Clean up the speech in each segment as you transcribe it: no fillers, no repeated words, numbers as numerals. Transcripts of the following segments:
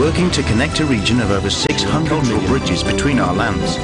working to connect a region of over 600 cultural bridges between our lands.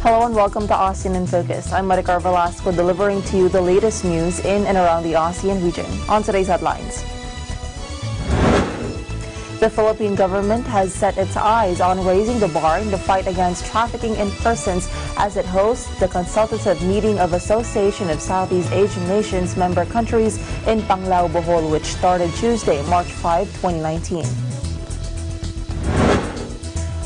Hello and welcome to ASEAN in Focus. I'm Maricar Velasco, delivering to you the latest news in and around the ASEAN region. On today's headlines, the Philippine government has set its eyes on raising the bar in the fight against trafficking in persons as it hosts the consultative meeting of Association of Southeast Asian Nations member countries in Panglao, Bohol, which started Tuesday, March 5, 2019.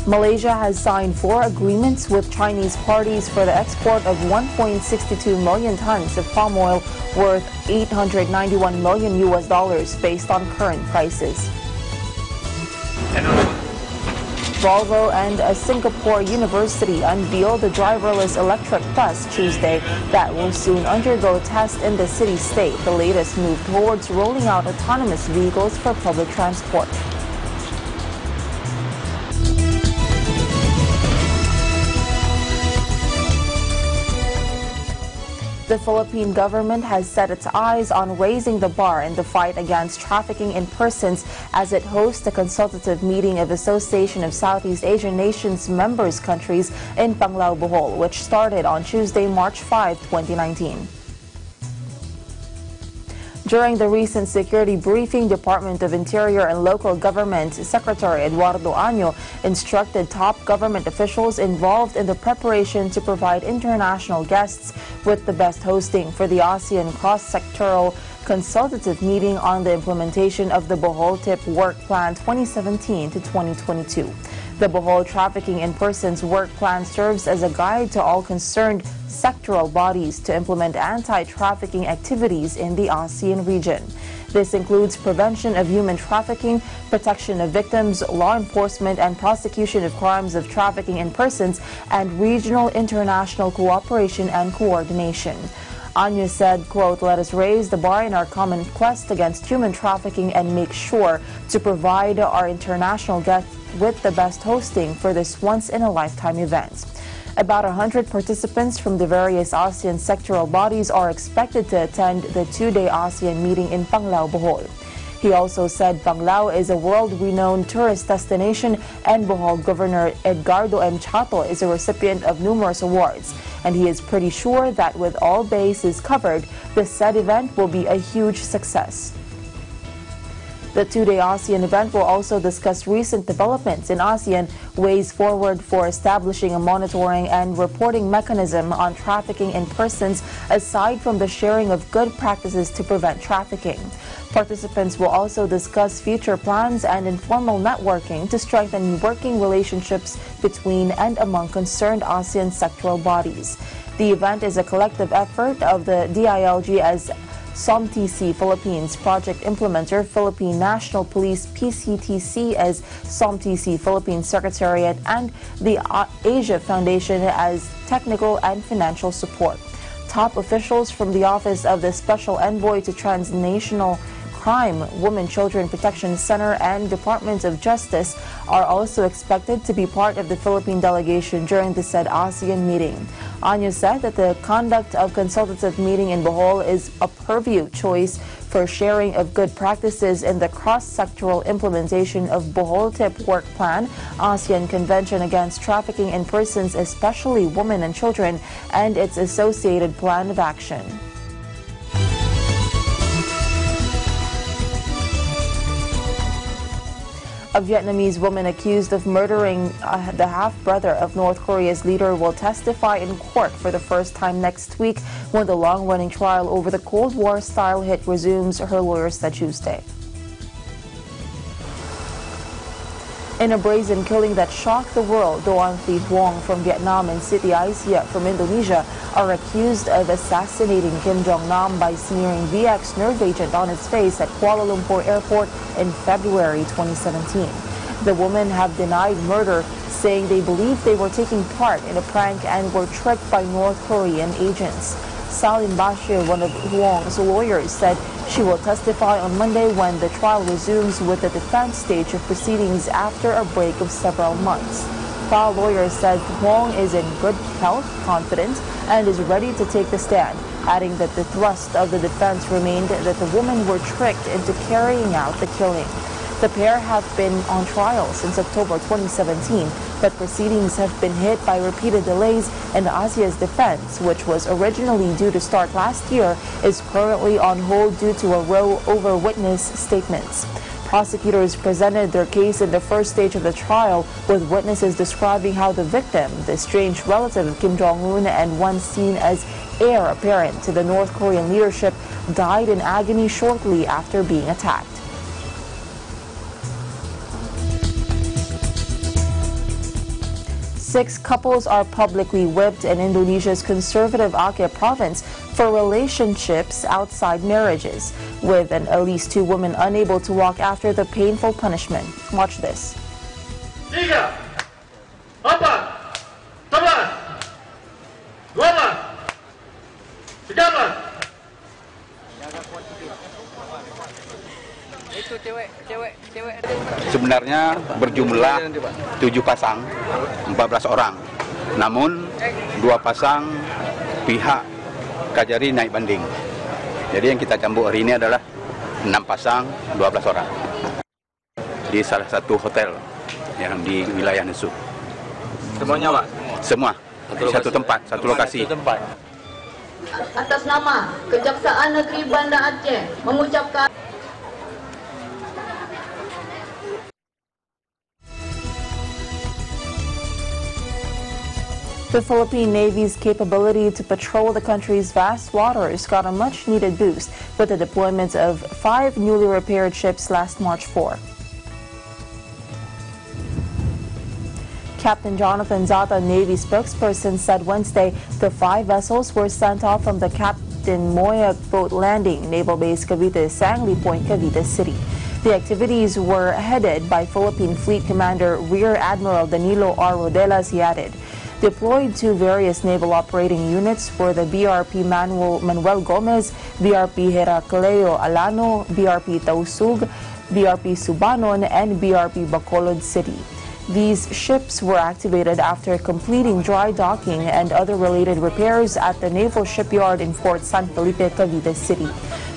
Malaysia has signed 4 agreements with Chinese parties for the export of 1.62 million tons of palm oil worth $891 million based on current prices. Volvo and a Singapore university unveiled a driverless electric bus Tuesday that will soon undergo tests in the city-state, the latest move towards rolling out autonomous vehicles for public transport. The Philippine government has set its eyes on raising the bar in the fight against trafficking in persons as it hosts a consultative meeting of Association of Southeast Asian Nations members countries in Panglao, Bohol, which started on Tuesday, March 5, 2019. During the recent security briefing, Department of Interior and Local Government Secretary Eduardo Año instructed top government officials involved in the preparation to provide international guests with the best hosting for the ASEAN cross-sectoral consultative meeting on the implementation of the Bohol TIP Work Plan 2017 to 2022. The Bohol Trafficking in Persons Work Plan serves as a guide to all concerned sectoral bodies to implement anti-trafficking activities in the ASEAN region. This includes prevention of human trafficking, protection of victims, law enforcement and prosecution of crimes of trafficking in persons, and regional international cooperation and coordination. Año said, quote, "Let us raise the bar in our common quest against human trafficking and make sure to provide our international guests with the best hosting for this once-in-a-lifetime event." About 100 participants from the various ASEAN sectoral bodies are expected to attend the 2-day ASEAN meeting in Panglao, Bohol. He also said Panglao is a world-renowned tourist destination and Bohol Governor Edgardo M. Chato is a recipient of numerous awards. And he is pretty sure that with all bases covered, the said event will be a huge success. The 2-day ASEAN event will also discuss recent developments in ASEAN, ways forward for establishing a monitoring and reporting mechanism on trafficking in persons, aside from the sharing of good practices to prevent trafficking. Participants will also discuss future plans and informal networking to strengthen working relationships between and among concerned ASEAN sectoral bodies. The event is a collective effort of the DILG as SOMTC Philippines Project Implementer, Philippine National Police PCTC as SOMTC Philippines Secretariat, and the Asia Foundation as technical and financial support. Top officials from the Office of the Special Envoy to Transnational Crime, Women Children Protection Center, and Department of Justice are also expected to be part of the Philippine delegation during the said ASEAN meeting. Año said that the conduct of consultative meeting in Bohol is a purview choice for sharing of good practices in the cross-sectoral implementation of Bohol TIP Work Plan, ASEAN Convention Against Trafficking in Persons, especially women and children, and its associated plan of action. A Vietnamese woman accused of murdering the half-brother of North Korea's leader will testify in court for the first time next week when the long-running trial over the Cold War-style hit resumes, her lawyer said Tuesday. In a brazen killing that shocked the world, Doan Thi Huong from Vietnam and Siti Aisyah from Indonesia are accused of assassinating Kim Jong-nam by smearing VX nerve agent on his face at Kuala Lumpur Airport in February 2017. The women have denied murder, saying they believed they were taking part in a prank and were tricked by North Korean agents. Salim Bashir, one of Huong's lawyers, said She will testify on Monday when the trial resumes with the defense stage of proceedings after a break of several months. Trial lawyers said Huang is in good health, confident, and is ready to take the stand, adding that the thrust of the defense remained that the women were tricked into carrying out the killing. The pair have been on trial since October 2017, but proceedings have been hit by repeated delays, and ASEAN's defense, which was originally due to start last year, is currently on hold due to a row over witness statements. Prosecutors presented their case in the first stage of the trial, with witnesses describing how the victim, the estranged relative of Kim Jong-un and one seen as heir apparent to the North Korean leadership, died in agony shortly after being attacked. Six couples are publicly whipped in Indonesia's conservative Aceh province for relationships outside marriages, with at least two women unable to walk after the painful punishment. Watch this. 3, 4, 11, 12, 13. Sebenarnya berjumlah 7 pasang, 14 orang. Namun 2 pasang pihak Kajari naik banding. Jadi yang kita cambuk hari ini adalah 6 pasang, 12 orang. Di salah satu hotel yang di wilayah Nesu. Semuanya, Pak? Semua. Di satu tempat, satu lokasi. Atas nama Kejaksaan Negeri Banda Aceh mengucapkan The Philippine Navy's capability to patrol the country's vast waters got a much-needed boost with the deployment of 5 newly repaired ships last March 4. Captain Jonathan Zata, Navy spokesperson, said Wednesday the 5 vessels were sent off from the Captain Moya Boat Landing, Naval Base Cavite, Sangli Point, Cavite City. The activities were headed by Philippine Fleet Commander Rear Admiral Danilo R. Rodelas, he added. Deployed to various naval operating units were the BRP Manuel Gomez, BRP Heracleo Alano, BRP Tausug, BRP Subanon, and BRP Bacolod City. These ships were activated after completing dry docking and other related repairs at the Naval Shipyard in Fort San Felipe, Cavite City.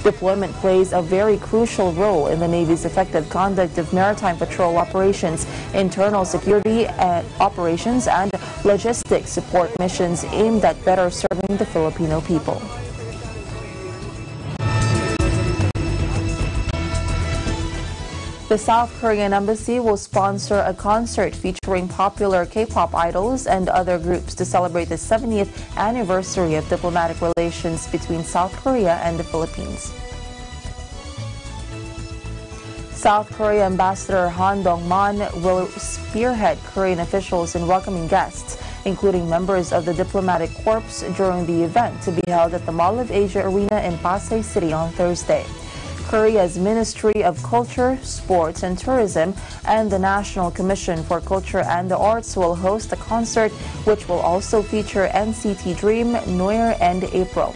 Deployment plays a very crucial role in the Navy's effective conduct of maritime patrol operations, internal security operations, and logistics support missions aimed at better serving the Filipino people. The South Korean embassy will sponsor a concert featuring popular K-pop idols and other groups to celebrate the 70th anniversary of diplomatic relations between South Korea and the Philippines. South Korea Ambassador Han Dong-man will spearhead Korean officials in welcoming guests, including members of the diplomatic corps, during the event to be held at the Mall of Asia Arena in Pasay City on Thursday. Korea's Ministry of Culture, Sports and Tourism and the National Commission for Culture and the Arts will host a concert which will also feature NCT Dream, Noir and April.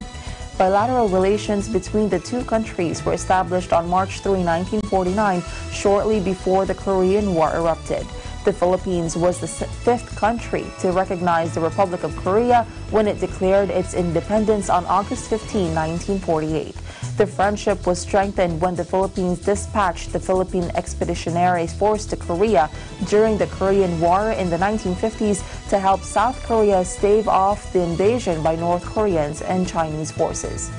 Bilateral relations between the two countries were established on March 3, 1949, shortly before the Korean War erupted. The Philippines was the 5th country to recognize the Republic of Korea when it declared its independence on August 15, 1948. The friendship was strengthened when the Philippines dispatched the Philippine Expeditionary Force to Korea during the Korean War in the 1950s to help South Korea stave off the invasion by North Koreans and Chinese forces.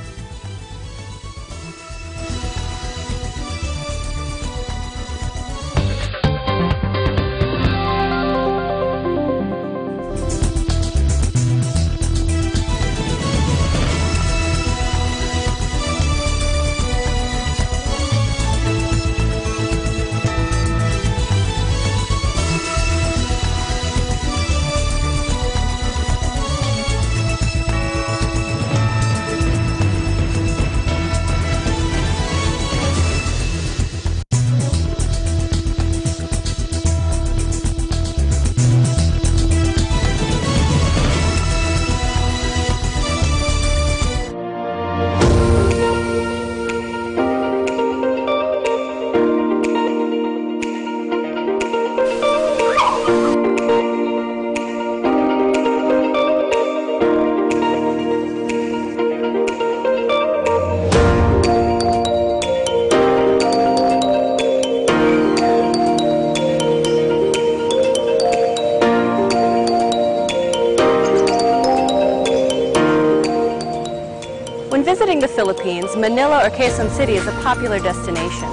visiting the Philippines, Manila or Quezon City is a popular destination.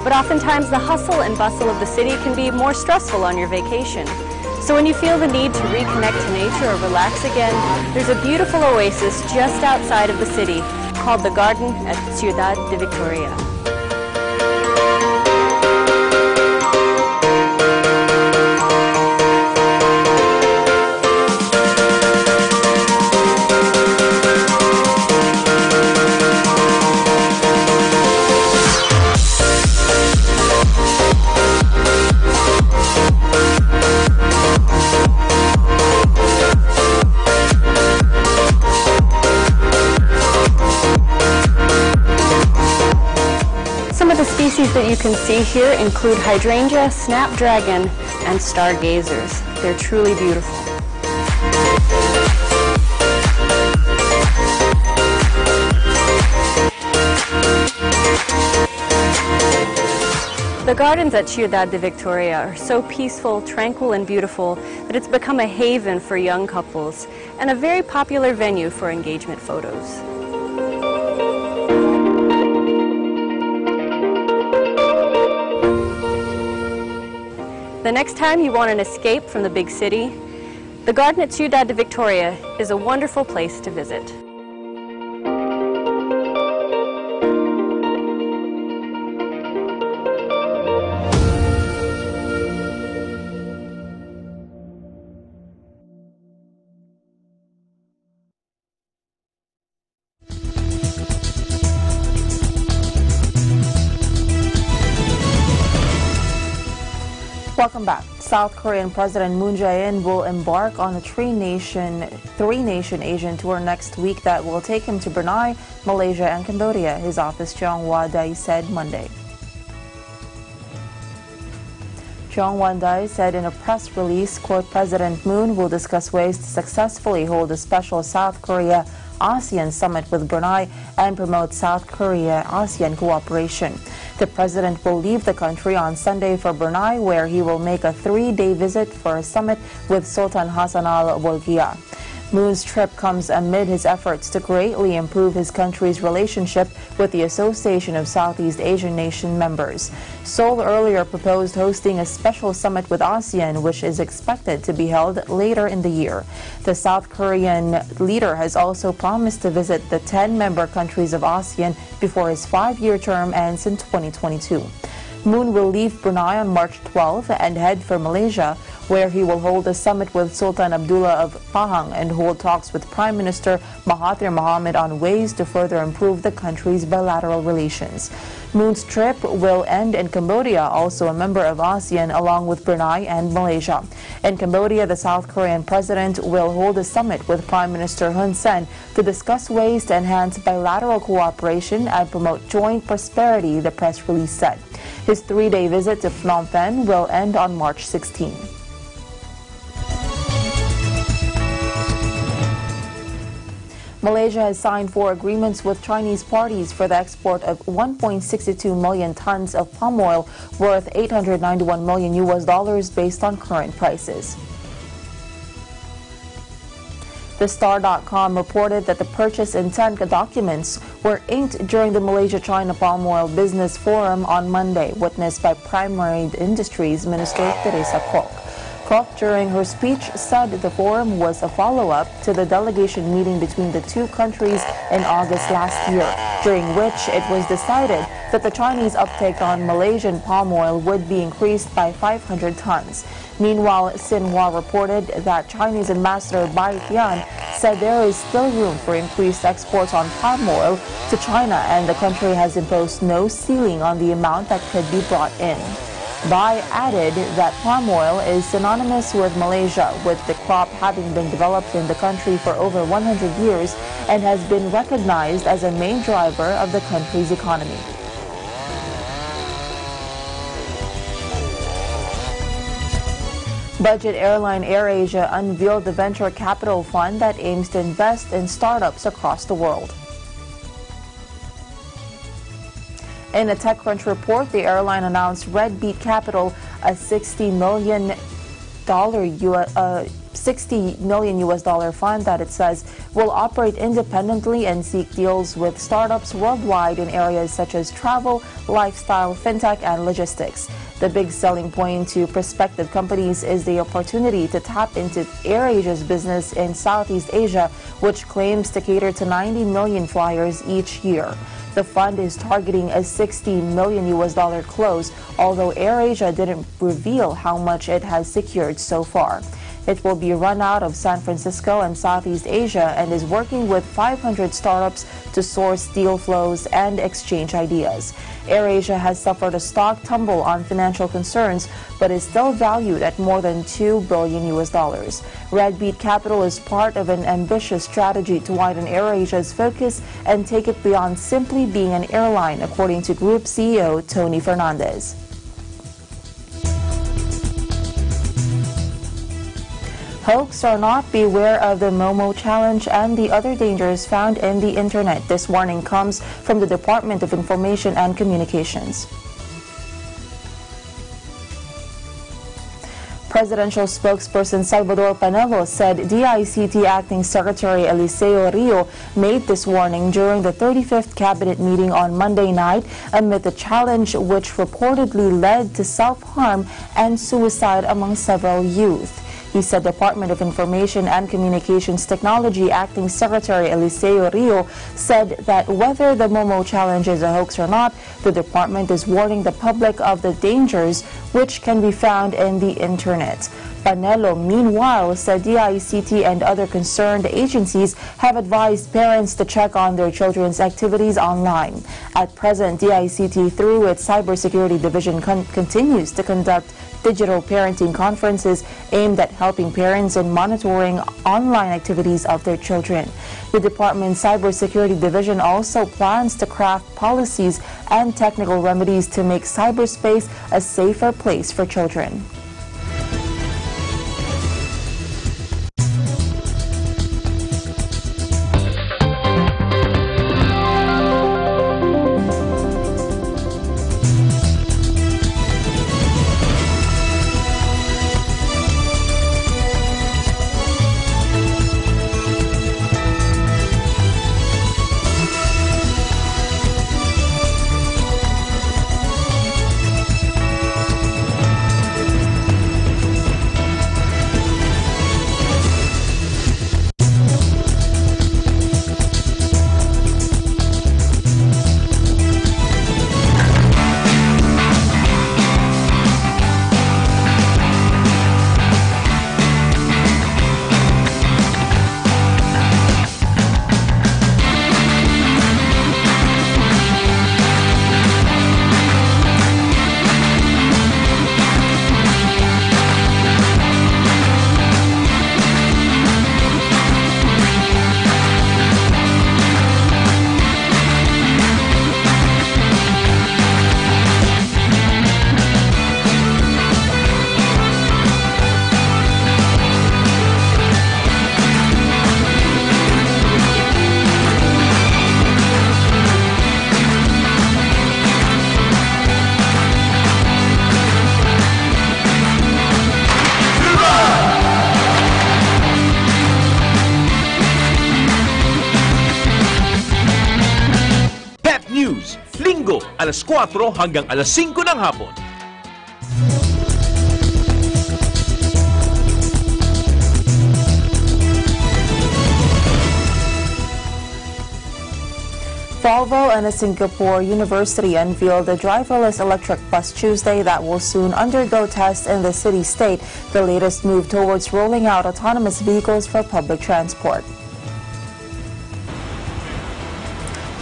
But oftentimes the hustle and bustle of the city can be more stressful on your vacation. So when you feel the need to reconnect to nature or relax again, there's a beautiful oasis just outside of the city called the Garden at Ciudad de Victoria. That you can see here include hydrangea, snapdragon, and stargazers. They're truly beautiful. The gardens at Ciudad de Victoria are so peaceful, tranquil, and beautiful that it's become a haven for young couples and a very popular venue for engagement photos. The next time you want an escape from the big city, the garden at Ciudad de Victoria is a wonderful place to visit. Welcome back. South Korean President Moon Jae-in will embark on a three-nation Asian tour next week that will take him to Brunei, Malaysia, and Cambodia, his office Cheong Wa-dai said Monday. Cheong Wa-dai said in a press release, quote, President Moon will discuss ways to successfully hold a special South Korea ASEAN summit with Brunei and promote South Korea-ASEAN cooperation. The president will leave the country on Sunday for Brunei, where he will make a 3-day visit for a summit with Sultan Hassan Al Bolkiah. Moon's trip comes amid his efforts to greatly improve his country's relationship with the Association of Southeast Asian Nation members. Seoul earlier proposed hosting a special summit with ASEAN, which is expected to be held later in the year. The South Korean leader has also promised to visit the 10 member countries of ASEAN before his 5-year term ends in 2022. Moon will leave Brunei on March 12 and head for Malaysia, where he will hold a summit with Sultan Abdullah of Pahang and hold talks with Prime Minister Mahathir Mohamad on ways to further improve the country's bilateral relations. Moon's trip will end in Cambodia, also a member of ASEAN, along with Brunei and Malaysia. In Cambodia, the South Korean president will hold a summit with Prime Minister Hun Sen to discuss ways to enhance bilateral cooperation and promote joint prosperity, the press release said. His 3-day visit to Phnom Penh will end on March 16. Malaysia has signed 4 agreements with Chinese parties for the export of 1.62 million tons of palm oil worth $891 million based on current prices. The Star.com reported that the purchase intent documents were inked during the Malaysia-China Palm Oil Business Forum on Monday, witnessed by Primary Industries Minister Teresa Kwok. Kwok, during her speech, said the forum was a follow-up to the delegation meeting between the two countries in August last year, during which it was decided that the Chinese uptake on Malaysian palm oil would be increased by 500 tons. Meanwhile, Xinhua reported that Chinese Ambassador Bai Tian said there is still room for increased exports on palm oil to China, and the country has imposed no ceiling on the amount that could be brought in. Bai added that palm oil is synonymous with Malaysia, with the crop having been developed in the country for over 100 years and has been recognized as a main driver of the country's economy. Budget airline AirAsia unveiled the venture capital fund that aims to invest in startups across the world. In a TechCrunch report, the airline announced Red Beet Capital, a $60 million $60 million fund that it says will operate independently and seek deals with startups worldwide in areas such as travel, lifestyle, fintech, and logistics. The big selling point to prospective companies is the opportunity to tap into AirAsia's business in Southeast Asia, which claims to cater to 90 million flyers each year. The fund is targeting a $60 million close, although AirAsia didn't reveal how much it has secured so far. It will be run out of San Francisco and Southeast Asia and is working with 500 startups to source deal flows and exchange ideas. AirAsia has suffered a stock tumble on financial concerns, but is still valued at more than $2 billion. Redbeat Capital is part of an ambitious strategy to widen AirAsia's focus and take it beyond simply being an airline, according to Group CEO Tony Fernandez. Hoax or not, beware of the Momo challenge and the other dangers found in the internet. This warning comes from the Department of Information and Communications. Presidential spokesperson Salvador Panelo said DICT Acting Secretary Eliseo Rio made this warning during the 35th cabinet meeting on Monday night amid the challenge which reportedly led to self-harm and suicide among several youth. He said Department of Information and Communications Technology Acting Secretary Eliseo Rio said that whether the Momo challenge is a hoax or not, the department is warning the public of the dangers which can be found in the internet. Panelo, meanwhile, said DICT and other concerned agencies have advised parents to check on their children's activities online. At present, DICT, through its Cybersecurity Division, continues to conduct digital parenting conferences aimed at helping parents in monitoring online activities of their children. The department's Cybersecurity Division also plans to craft policies and technical remedies to make cyberspace a safer place for children. Linggo, alas 4 hanggang alas 5 ng hapon. Volvo and a Singapore university unveiled a driverless electric bus Tuesday that will soon undergo tests in the city-state, the latest move towards rolling out autonomous vehicles for public transport.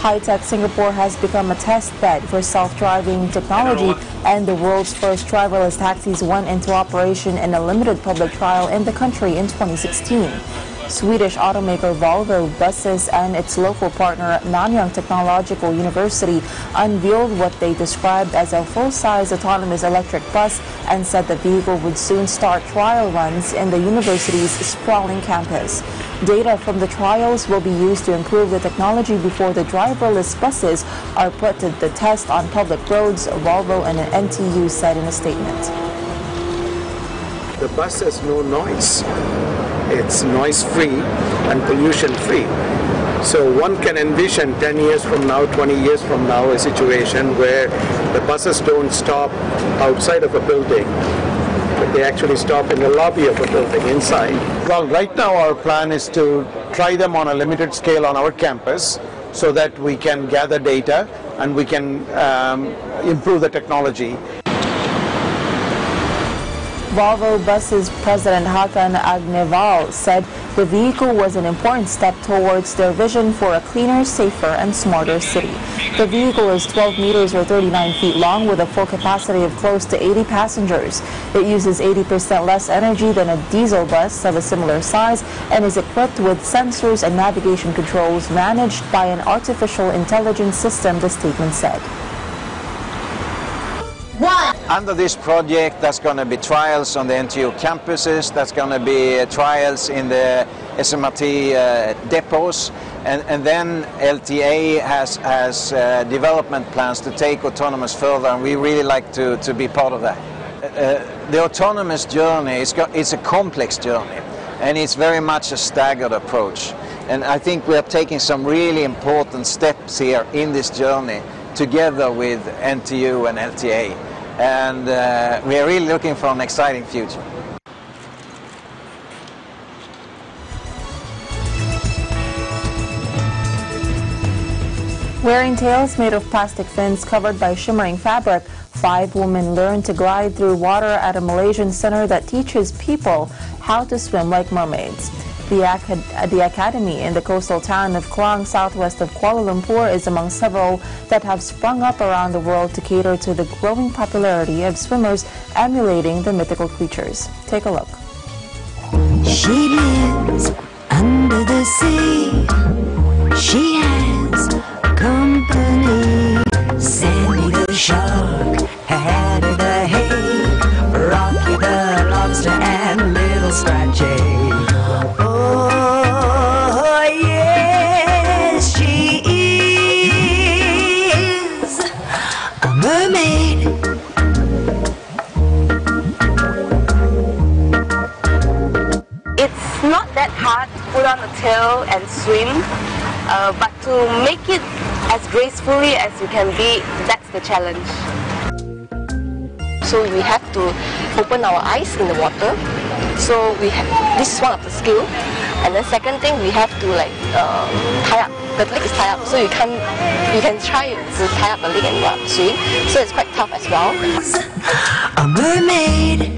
High-tech Singapore has become a test bed for self-driving technology, and the world's first driverless taxis went into operation in a limited public trial in the country in 2016. Swedish automaker Volvo Buses and its local partner Nanyang Technological University unveiled what they described as a full-size autonomous electric bus and said the vehicle would soon start trial runs in the university's sprawling campus. Data from the trials will be used to improve the technology before the driverless buses are put to the test on public roads, Volvo and an NTU said in a statement. The bus has no noise. it's noise-free and pollution-free. So one can envision 10 years from now, 20 years from now, a situation where the buses don't stop outside of a building, but they actually stop in the lobby of a building inside. Well, right now our plan is to try them on a limited scale on our campus so that we can gather data and we can improve the technology. Volvo Buses President Hakan Agneval said the vehicle was an important step towards their vision for a cleaner, safer and smarter city. The vehicle is 12 meters or 39 feet long with a full capacity of close to 80 passengers. It uses 80% less energy than a diesel bus of a similar size and is equipped with sensors and navigation controls managed by an artificial intelligence system, the statement said. Under this project, there's going to be trials on the NTU campuses, there's going to be trials in the SMRT depots, and then LTA has development plans to take autonomous further, and we really like to be part of that. The autonomous journey, it's a complex journey, and it's very much a staggered approach. And I think we are taking some really important steps here in this journey together with NTU and LTA. And we are really looking for an exciting future. Wearing tails made of plastic fins covered by shimmering fabric, 5 women learned to glide through water at a Malaysian center that teaches people how to swim like mermaids. The academy in the coastal town of Klang, southwest of Kuala Lumpur, is among several that have sprung up around the world to cater to the growing popularity of swimmers emulating the mythical creatures. Take a look. She lives under the sea. She has company. Sandy the shark, Hattie the hake, Rocky the lobster, and Little Scratchy. Oh, yes, she is a mermaid. It's not that hard to put on a tail and swim, but to make it as gracefully as you can be, that's the challenge. So we have to open our eyes in the water. So this is one of the skills. And the second thing, we have to tie up. The leg is tied up, so you can try to tie up the leg and swim. So it's quite tough as well. A mermaid.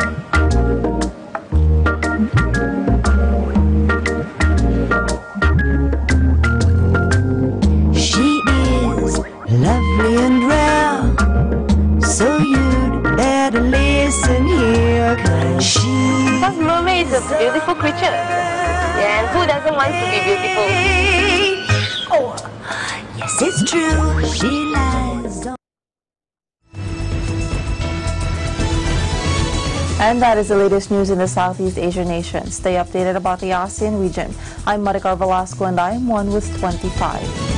She is lovely and rare, so you'd better listen here, 'cause Because mermaid is a beautiful creature. Yeah, and who doesn't want to be beautiful? Oh, yes, it's true. She lies on. And that is the latest news in the Southeast Asian nations. Stay updated about the ASEAN region. I'm Maricar Velasco and I am 1 with 25.